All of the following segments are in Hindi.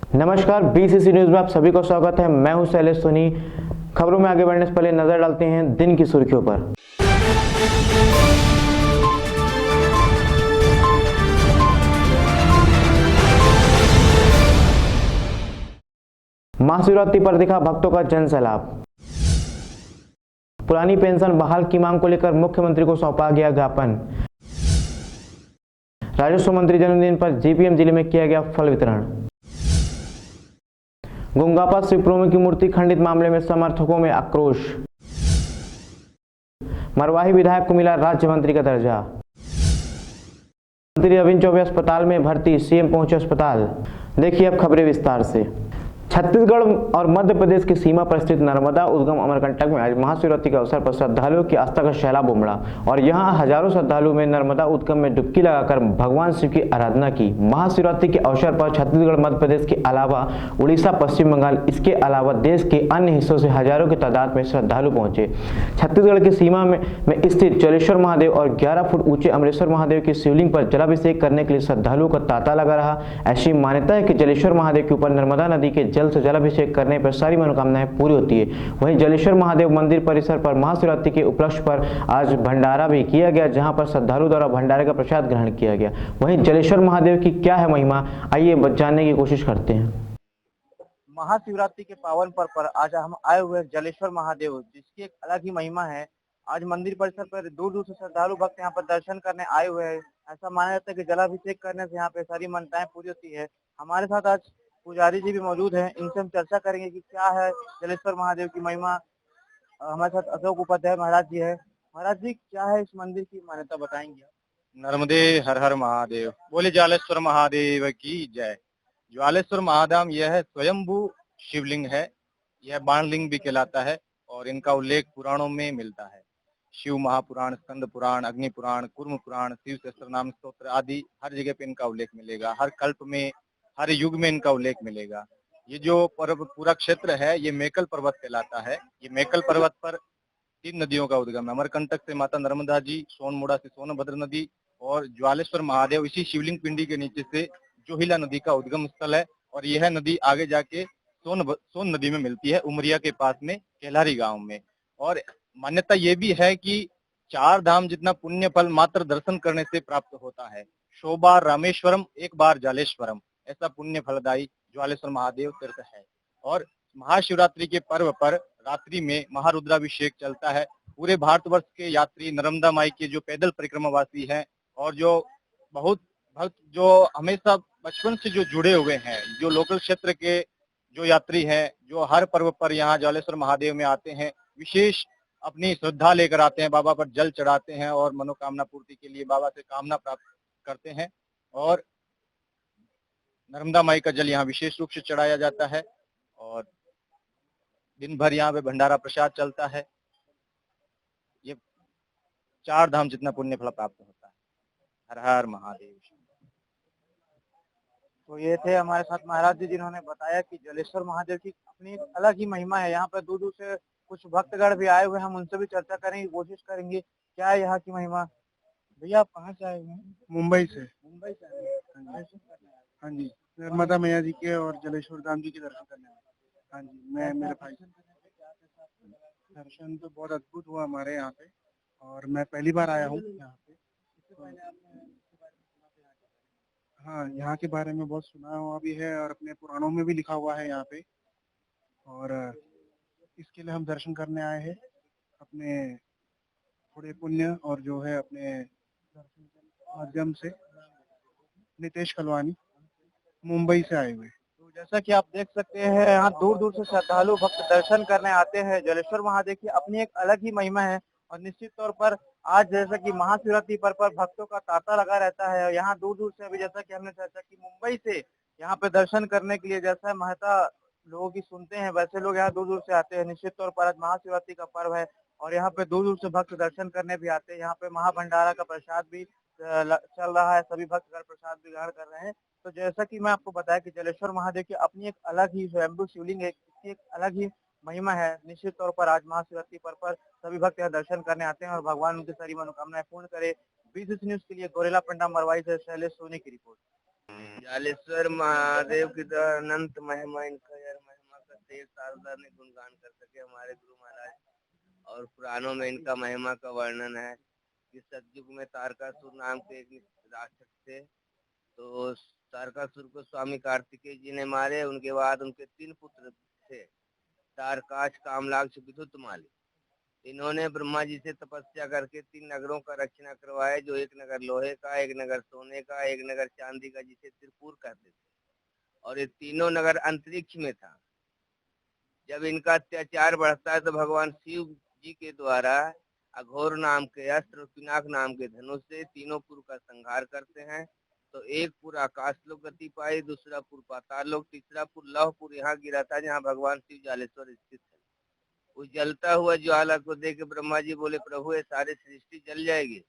नमस्कार, बीसीसी न्यूज में आप सभी को स्वागत है। मैं हूं शैलेश सोनी। खबरों में आगे बढ़ने से पहले नजर डालते हैं दिन की सुर्खियों पर। महाशिवरात्रि पर दिखा भक्तों का जन सैलाब। पुरानी पेंशन बहाल की मांग को लेकर मुख्यमंत्री को सौंपा गया ज्ञापन। राजस्व मंत्री जन्मदिन पर जीपीएम जिले में किया गया फल वितरण। गोंगापा शिवप्रेमी की मूर्ति खंडित मामले में समर्थकों में आक्रोश। मरवाही विधायक को मिला राज्य मंत्री का दर्जा। मंत्री अविन चौबे अस्पताल में भर्ती, सीएम पहुंचे अस्पताल। देखिए अब खबरें विस्तार से। छत्तीसगढ़ और मध्य प्रदेश की सीमा पर स्थित नर्मदा उद्गम अमरकंटक में आज महाशिवरात्रि के अवसर पर श्रद्धालुओं की आस्था का सैलाब उमड़ा और यहां हजारों श्रद्धालुओं में नर्मदा उद्गम में डुबकी लगाकर भगवान शिव की आराधना की। महाशिवरात्रि के अवसर पर छत्तीसगढ़, मध्य प्रदेश के अलावा उड़ीसा, पश्चिम बंगाल, इसके अलावा देश के अन्य हिस्सों से हजारों की तादाद में श्रद्धालु पहुंचे। छत्तीसगढ़ की सीमा में स्थित जलेश्वर महादेव और 11 फुट ऊंचे अमरेश्वर महादेव की शिवलिंग पर जलाभिषेक करने के लिए श्रद्धालुओं का तांता लगा रहा। ऐसी मान्यता है कि जलेश्वर महादेव के ऊपर नर्मदा नदी के जल से जलाभिषेक करने पर सारी मनोकामनाएं पूरी होती है। वहीं जलेश्वर महादेव मंदिर परिसर पर महाशिवरात्रि के उपलक्ष्य पर आज भंडारा भी किया गया, जहां पर श्रद्धालुओं द्वारा भंडारे का प्रसाद ग्रहण किया गया। वहीं जलेश्वर महादेव की क्या है महिमा, आइए जानने की कोशिश करते हैं। महाशिवरात्रि के पावन पर्व पर आज हम आए हुए हैं जलेश्वर महादेव, जिसकी एक अलग ही महिमा है। आज मंदिर परिसर पर दूर दूर से श्रद्धालु भक्त यहाँ पर दर्शन करने आए हुए हैं। ऐसा माना जाता है कि जलाभिषेक करने से यहाँ पे सारी मनताएं पूरी होती है। हमारे साथ आज पुजारी जी भी मौजूद हैं, इनसे हम चर्चा करेंगे कि क्या है जलेश्वर महादेव की महिमा। हमारे साथ अशोक उपाध्याय महाराज जी है। महाराज जी, क्या है इस मंदिर की मान्यता, बताएंगे? नर्मदे हर हर महादेव, बोले ज्वालेश्वर महादेव की जय। ज्वालेश्वर महाधाम यह स्वयंभू शिवलिंग है। यह बाणलिंग भी कहलाता है और इनका उल्लेख पुराणों में मिलता है। शिव महापुराण, स्कंद पुराण, अग्नि पुराण, कुर्म पुराण, शिव सहस्त्रनाम स्तोत्र आदि हर जगह पे इनका उल्लेख मिलेगा। हर कल्प में, हर युग में इनका उल्लेख मिलेगा। ये जो पूरा क्षेत्र है ये मेकल पर्वत कहलाता है। ये मेकल पर्वत पर 3 नदियों का उद्गम है। अमरकंटक से माता नर्मदा जी, सोनमुड़ा से सोनभद्र नदी और ज्वालेश्वर महादेव इसी शिवलिंग पिंडी के नीचे से जोहिला नदी का उद्गम स्थल है। और यह नदी आगे जाके सोन नदी में मिलती है, उमरिया के पास में केलारी गांव में। और मान्यता ये भी है कि 4 धाम जितना पुण्य फल मात्र दर्शन करने से प्राप्त होता है। 100 बार रामेश्वरम, 1 बार जालेश्वरम, ऐसा पुण्य फलदायी ज्वालेश्वर महादेव तीर्थ है। और महाशिवरात्रि के पर्व पर रात्रि में महारुद्राभिषेक चलता है। पूरे भारतवर्ष के यात्री, नर्मदा माई के जो पैदल परिक्रमावासी हैं और जो बहुत भक्त जो हमेशा बचपन से जो जुड़े हुए हैं, जो लोकल क्षेत्र के जो यात्री हैं, जो हर पर्व पर यहाँ ज्वालेश्वर महादेव में आते हैं, विशेष अपनी श्रद्धा लेकर आते हैं, बाबा पर जल चढ़ाते हैं और मनोकामना पूर्ति के लिए बाबा से कामना प्राप्त करते हैं। और नर्मदा माई का जल यहाँ विशेष रूप से चढ़ाया जाता है और दिन भर यहाँ पे भंडारा प्रसाद चलता है। ये 4 धाम जितना पुण्य फल प्राप्त होता है। हर हर महादेव। तो ये थे हमारे साथ महाराज जी, जिन्होंने बताया कि जलेश्वर महादेव की अपनी एक अलग ही महिमा है। यहाँ पर दूर दूर से कुछ भक्तगण भी आए हुए हैं, हम उनसे भी चर्चा करेंगे, कोशिश करेंगे क्या है यहाँ की महिमा। भैया, आप कहाँ से आए हुए हैं? मुंबई से। मुंबई से आए हैं। दर्शन करने आए हैं। हाँ जी, नर्मदा मैया जी के और जलेश्वर धाम जी के दर्शन करने आए। हाँ जी, मैं मेरे भाई। दर्शन तो बहुत अद्भुत हुआ हमारे यहाँ पे और मैं पहली बार आया हूँ यहाँ पे। हाँ, यहाँ के बारे में बहुत सुना हुआ भी है और अपने पुराणों में भी लिखा हुआ है यहाँ पे। और इसके लिए हम दर्शन करने आए हैं। अपने थोड़े पुण्य और जो है अपने दर्शन के माध्यम से। नितेश कलवानी, मुंबई से आए हुए। तो जैसा कि आप देख सकते हैं, यहाँ दूर दूर से श्रद्धालु भक्त दर्शन करने आते हैं। जलेश्वर महादेव की अपनी एक अलग ही महिमा है और निश्चित तौर पर आज जैसा कि महाशिवरात्रि पर भक्तों का तांता लगा रहता है। यहाँ दूर दूर से अभी जैसा कि हमने चर्चा की, मुंबई से यहाँ पे दर्शन करने के लिए, जैसा महता लोगों की सुनते हैं वैसे लोग यहाँ दूर दूर से आते हैं। निश्चित तौर पर आज महाशिवरात्रि का पर्व है और यहाँ पे दूर दूर से भक्त दर्शन करने भी आते हैं। यहाँ पे महाभंडारा का प्रसाद भी चल रहा है, सभी भक्त प्रसाद भी ग्रहण कर रहे हैं। तो जैसा कि मैं आपको बताया कि जलेश्वर महादेव की अपनी एक अलग ही स्वयंभू शिवलिंग है, इसकी एक अलग ही महिमा है। निश्चित तौर पर आज महाशिवरात्रि पर सभी भक्त यहाँ दर्शन करने आते हैं और भगवान उनकी सारी मनोकामनाएं पूर्ण करे। बीसीसी न्यूज के लिए गोरेला पंडा मरवाई से शैलेश सोनी की रिपोर्ट। जालेश्वर महादेव की तो अनंत महिमा इनका यार, महिमा का देव सारदा ने गुणगान कर सके हमारे गुरु महाराज। और पुराणों में इनका महिमा का वर्णन है कि सतयुग में तारकासुर नाम के एक राक्षस थे, तो तारकासुर को स्वामी कार्तिकेय जी ने मारे। उनके बाद उनके 3 पुत्र थे, तारकाश, कामलाक्ष, विद्युतमाली। इन्होंने ब्रह्मा जी से तपस्या करके 3 नगरों का रचना करवाया, जो एक नगर लोहे का, एक नगर सोने का, एक नगर चांदी का, जिसे त्रिपुर कहते थे। और ये तीनों नगर अंतरिक्ष में था। जब इनका अत्याचार बढ़ता है तो भगवान शिव जी के द्वारा अघोर नाम के अस्त्र और पिनाक नाम के धनुष से तीनों पुर का संहार करते हैं। तो एक पुर आकाश लोक गति पाई, दूसरा पुर पाताल लोक, तीसरा पुर लौहपुर यहाँ गिरा था, जहाँ भगवान शिव जालेश्वर स्थित है। उस जलता हुआ ज्वाला को देख ब्रह्मा जी बोले, प्रभु ये सारी सृष्टि जल जाएगी,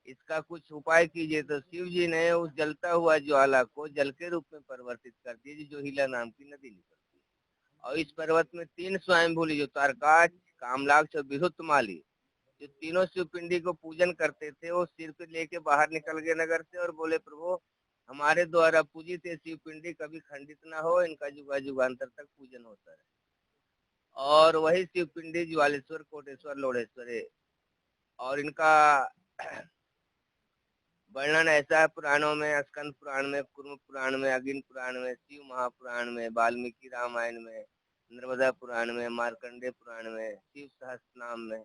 इसका कुछ उपाय कीजिए। तो शिव जी ने उस जलता हुआ ज्वाला को जल के रूप में परिवर्तित कर दिया, जो हिला नाम की नदी निकलती है। और इस पर्वत में 3 स्वयंभूली, जो तारकाश, कामलाक्ष और विद्युतमाली, जो तीनों शिवपिंडी को पूजन करते थे, वो सिर पे लेके बाहर निकल गए नगर से और बोले, प्रभु हमारे द्वारा पूजित ये शिवपिंडी कभी खंडित ना हो, इनका युगा युगांतर तक पूजन होता है। और वही शिवपिंडी ज्वालेश्वर, कोटेश्वर, लोढ़ेश्वर है। और इनका वर्णन ऐसा है पुराणों में, स्कंद पुराण में, कुर्म पुराण में, अग्नि पुराण में, शिव महापुराण में, वाल्मीकि रामायण में, नर्मदा पुराण में, मार्कंडे पुराण में, शिव सहस्त्रनाम में।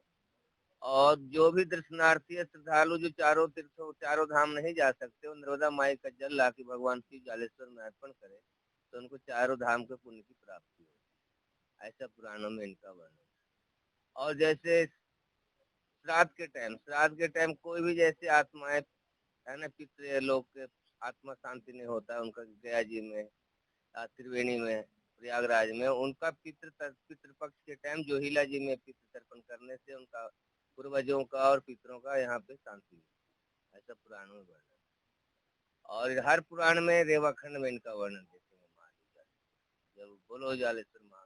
और जो भी दर्शनार्थी है, श्रद्धालु जो चारों तीर्थों, चारों धाम नहीं जा सकते, वो नर्मदा माई का जल ला के भगवान शिव जालेश्वर में अर्पण करे, तो उनको चारों धाम के पुण्य की प्राप्ति हो। ऐसा पुराणों में इनका वर्णन। और जैसे श्राद्ध के टाइम कोई भी जैसे आत्माएं है ना, पितृ लोग के आत्मा शांति नहीं होता है उनका, गया जी में, त्रिवेणी में, प्रयागराज में, उनका पितृपक्ष के टाइम जोहिला जी में पितृ तर्पण करने से उनका पूर्वजों का और पितरों का यहाँ पे शांति है। ऐसा पुराणों में वर्णन। और हर पुराण में रेवाखंड में इनका वर्णन देखेंगे महादेव। जब बोलो जालेश्वर महादेव।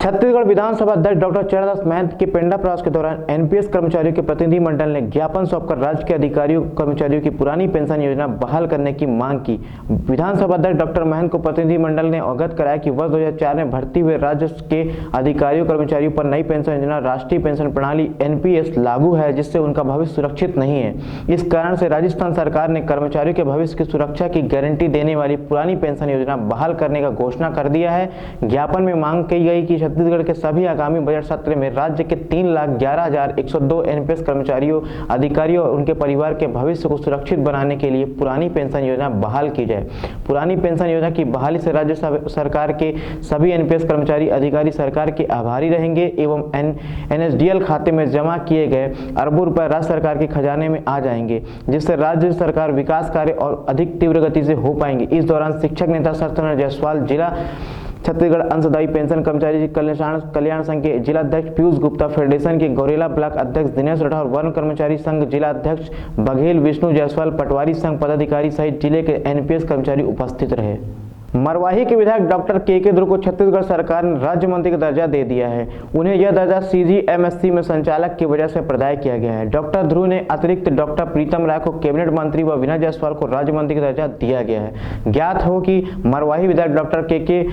छत्तीसगढ़ विधानसभा अध्यक्ष डॉक्टर चरणदास महंत के पेंडा प्रवास के दौरान एनपीएस कर्मचारियों के प्रतिनिधि मंडल ने ज्ञापन सौंपकर राज्य के अधिकारियों कर्मचारियों की पुरानी पेंशन योजना बहाल करने की मांग की। विधानसभा अध्यक्ष डॉक्टर महंत को प्रतिनिधि मंडल ने अवगत कराया कि वर्ष 2004 में भर्ती हुए राज्य के अधिकारियों कर्मचारियों पर नई पेंशन योजना राष्ट्रीय पेंशन प्रणाली एनपीएस लागू है, जिससे उनका भविष्य सुरक्षित नहीं है। इस कारण से राजस्थान सरकार ने कर्मचारियों के भविष्य की सुरक्षा की गारंटी देने वाली पुरानी पेंशन योजना बहाल करने का घोषणा कर दिया है। ज्ञापन में मांग की गई कि छत्तीसगढ़ के सभी आगामी बजट सत्र में राज्य के 3,11,102 एनपीएस कर्मचारियों, अधिकारियों और उनके परिवार के भविष्य को सुरक्षित बनाने के लिए पुरानी पेंशन योजना बहाल की जाए। पुरानी पेंशन योजना की बहाली से राज्य सरकार के सभी एनपीएस कर्मचारी, अधिकारी सरकार के आभारी रहेंगे एवं एनएसडीएल खाते में जमा किए गए अरबों रुपए राज्य सरकार के खजाने में आ जाएंगे, जिससे राज्य सरकार विकास कार्य और अधिक तीव्र गति से हो पाएंगे। इस दौरान शिक्षक नेता सत्यनारायण जायसवाल, जिला छत्तीसगढ़ अंशदायी पेंशन कर्मचारी कल्याण संघ के जिला अध्यक्ष पीयूष गुप्ता, फेडरेशन के गौरेला ब्लॉक अध्यक्ष दिनेश राठौर, वन कर्मचारी संघ जिला अध्यक्ष बघेल विष्णु जायसवाल, पटवारी संघ पदाधिकारी सहित जिले के एनपीएस कर्मचारी उपस्थित रहे। मरवाही के विधायक डॉक्टर के ध्रुव को छत्तीसगढ़ सरकार ने राज्य मंत्री का दर्जा दे दिया है। उन्हें यह दर्जा सीजीएमएससी में संचालक की वजह से प्रदान किया गया है। डॉक्टर ध्रुव ने अतिरिक्त डॉक्टर प्रीतम राय को कैबिनेट मंत्री व विनय जायसवाल को राज्य मंत्री का दर्जा दिया गया है। ज्ञात हो कि मरवाही विधायक डॉक्टर के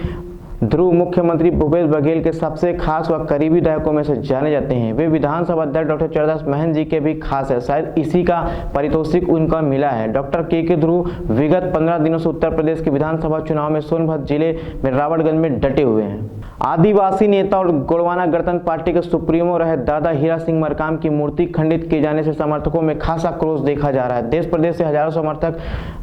ध्रुव मुख्यमंत्री भूपेश बघेल के सबसे खास व करीबी विधायकों में से जाने जाते हैं। वे विधानसभा अध्यक्ष डॉक्टर चरणदास महंत जी के भी खास है, शायद इसी का पारितोषिक उनका मिला है। डॉक्टर के ध्रुव विगत 15 दिनों से उत्तर प्रदेश के विधानसभा चुनाव में सोनभद्र जिले में रावटगंज में डटे हुए हैं। आदिवासी नेता और गोंडवाना गणतंत्र पार्टी के सुप्रीमो रहे दादा हीरा सिंह मरकाम की मूर्ति खंडित किए जाने से समर्थकों में खासा क्रोध देखा जा रहा है। देश प्रदेश से हजारों समर्थक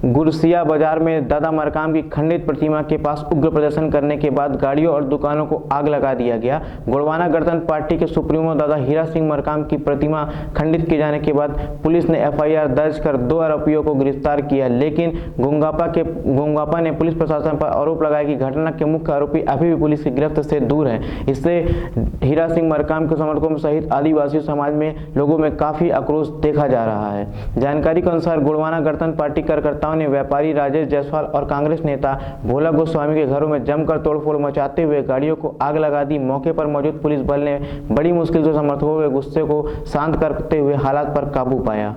गुरसिया बाजार में दादा मरकाम की खंडित प्रतिमा के पास उग्र प्रदर्शन करने के बाद गाड़ियों और दुकानों को आग लगा दिया गया। गोंडवाना गणतंत्र पार्टी के सुप्रीमो दादा हीरा सिंह मरकाम की प्रतिमा खंडित किए जाने के बाद पुलिस ने एफआईआर दर्ज कर 2 आरोपियों को गिरफ्तार किया, लेकिन गोंगापा ने पुलिस प्रशासन पर आरोप लगाया कि घटना के मुख्य आरोपी अभी भी पुलिस की गिरफ्त से दूर है। इससे हीरा सिंह मरकाम के समर्थकों सहित आदिवासी समाज में लोगों में काफी आक्रोश देखा जा रहा है। जानकारी के अनुसार गोंडवाना गणतंत्र पार्टी कार्यकर्ताओं ने व्यापारी राजेश जायसवाल और कांग्रेस नेता भोला गोस्वामी के घरों में जमकर तोड़फोड़ मचाते हुए गाड़ियों को आग लगा दी। मौके पर मौजूद पुलिस बल ने बड़ी मुश्किल से समर्थकों के गुस्से को शांत करते हुए हालात पर काबू पाया।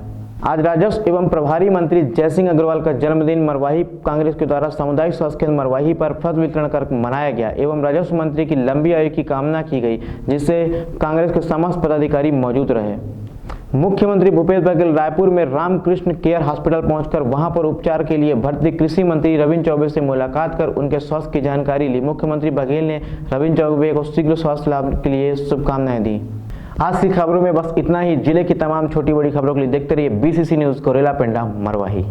आज राजस्व एवं प्रभारी मंत्री जयसिंह अग्रवाल का जन्मदिन मरवाही कांग्रेस के द्वारा सामुदायिक स्वास्थ्य केंद्र मरवाही पर फल वितरण कर मनाया गया एवं राजस्व मंत्री की लंबी आयु की कामना की गई, जिससे कांग्रेस के समस्त पदाधिकारी मौजूद रहे। मुख्यमंत्री भूपेश बघेल रायपुर में रामकृष्ण केयर हॉस्पिटल पहुंचकर वहां पर उपचार के लिए भर्ती कृषि मंत्री रविंद्र चौबे से मुलाकात कर उनके स्वास्थ्य की जानकारी ली। मुख्यमंत्री बघेल ने रविंद्र चौबे को शीघ्र स्वास्थ्य लाभ के लिए शुभकामनाएं दी। आज की खबरों में बस इतना ही। जिले की तमाम छोटी बड़ी खबरों के लिए देखते रहिए BCC न्यूज कोरेला पेंडा मरवाही।